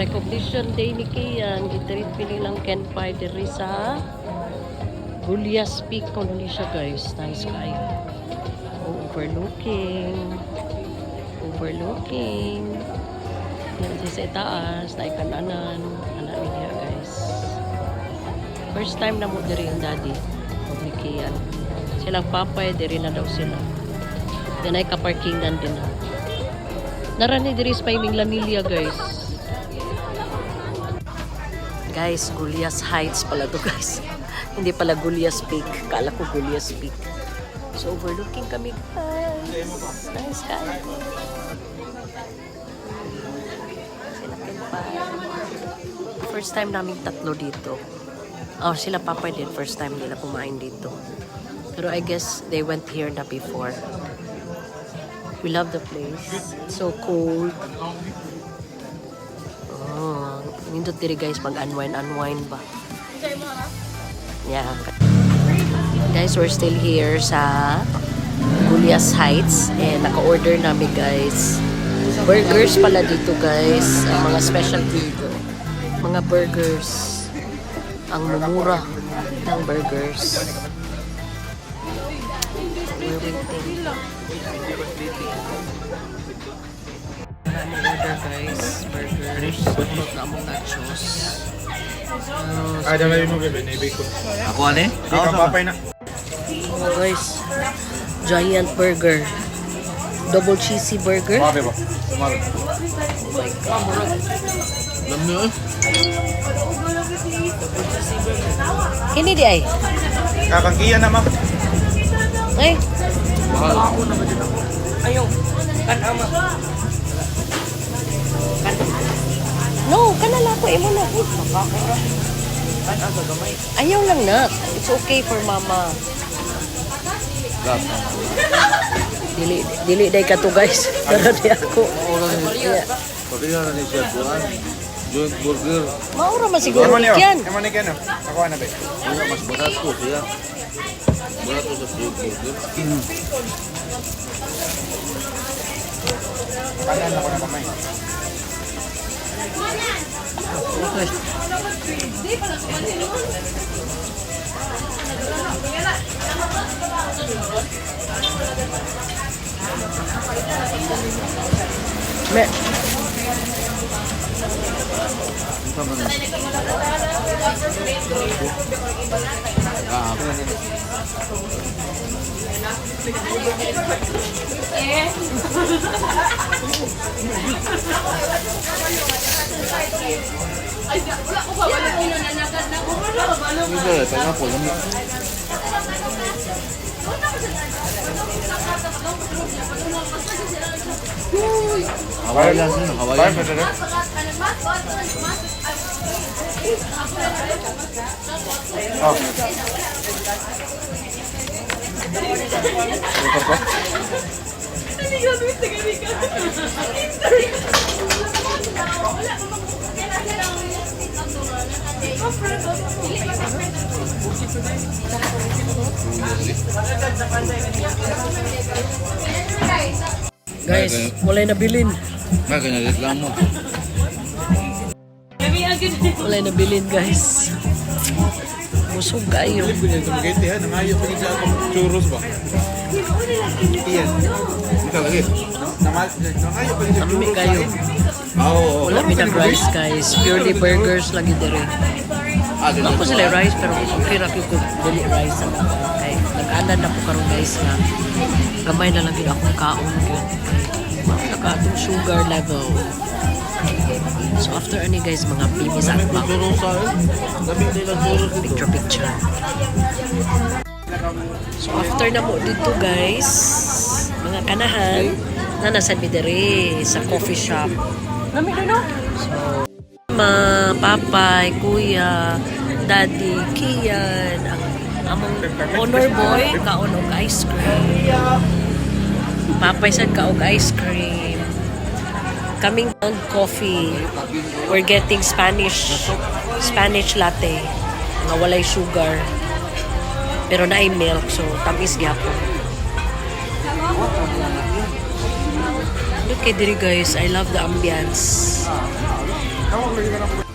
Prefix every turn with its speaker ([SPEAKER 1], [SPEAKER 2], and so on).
[SPEAKER 1] recognition day ni Kian. Itirit pinilang Ken Pai diri sa Gulyas Peak kung hindi siya guys. Nice kayo. Overlooking. Yan siya sa itaas. Tayo kananan. Anak niya guys. First time na mo diri yung daddy. O ni Kian. Silang papay. Diri na daw sila. Yan ay kaparkingan din na. Narani diri sa Paiming Lamilia guys. Guys, Gulyas Heights pala to guys. Hindi pala Gulyas Peak. Kala ko Gulyas Peak. So overlooking kami guys. Nice guys. First time namin tatlo dito. Oh, sila papa din. First time nila kumain dito. Pero I guess they went here na before. We love the place. It's so cold. Oh, nindot diri guys mag-unwind ba. Yeah. Guys, we're still here sa Gulyas Heights and naka-order namin guys. Burgers pala dito guys. Ang mga specialty dito. Mga burgers. Ang mumura ng burgers. We're waiting. Order guys, burgers, sunod na among nachos.
[SPEAKER 2] Ay, dala mo bebe, naibig ko.
[SPEAKER 3] Ako ane?
[SPEAKER 2] Hindi ka papay na.
[SPEAKER 1] Oh guys, giant burger. Double cheesy burger.
[SPEAKER 2] Pape ba? Sumaro.
[SPEAKER 1] Oh my God, murag.
[SPEAKER 3] Alam nyo eh?
[SPEAKER 1] Kini di ay?
[SPEAKER 2] Kakangkiyan na ma'am.
[SPEAKER 1] Ay,
[SPEAKER 3] Mahal.
[SPEAKER 1] ayaw. Kan-ama. No, kanala ko imo na. Ayaw lang na. It's okay for mama.
[SPEAKER 3] Gas.
[SPEAKER 1] Dili day ka to guys. Pero di ako. Yeah.
[SPEAKER 3] Pagkaya na ni Chef Juan. Joint burger.
[SPEAKER 1] Maura man siguro
[SPEAKER 2] Eman niyo.
[SPEAKER 1] yan.
[SPEAKER 2] Eman niyo no. Ako na be.
[SPEAKER 3] Kaya mas barato siya. Barato sa joint burger.
[SPEAKER 2] Kanan ako na kamay.
[SPEAKER 1] Okay. Me.
[SPEAKER 3] Ito ba na? Ah, Hindi, tanga po. Hawaii lang sino, Hawaii.
[SPEAKER 2] Bye, Pedro. Oh. Ito pa?
[SPEAKER 1] Guys, wala na bilin.
[SPEAKER 3] May kanya reklamo.
[SPEAKER 1] Wala na bilin guys. Busog kayo.
[SPEAKER 2] Pagkiti ha, nangayo pa sa akong churros ba? Iyan.
[SPEAKER 3] Ito lagi.
[SPEAKER 2] Nangayo pa sa
[SPEAKER 1] Kami
[SPEAKER 2] churros.
[SPEAKER 1] kayo.
[SPEAKER 3] Oo.
[SPEAKER 1] Wala pinag rice guys. Purely burgers lagi dire. Ako sila rice pero okay ra ko dili rice. Okay. Nag-anan na ko karon guys nga. Gamay na lang gid akong kaon gyud. Naka atong sugar level. So after ani guys mga bimis at
[SPEAKER 3] May churros sa akin. Dami nila churros dito.
[SPEAKER 1] picture. So after na mo dito guys, mga kanahan na nasa bidere sa coffee shop. Nami no? So ma, papay, kuya, daddy, Kian, ang among honor boy kaon og ice cream. Papay sad ka og ice cream. Kaming coffee. We're getting Spanish latte. Nga walay sugar. Pero naay milk, so tamis gyapon. Look at diri guys, I love the ambience.
[SPEAKER 2] Tawag lagi ka ng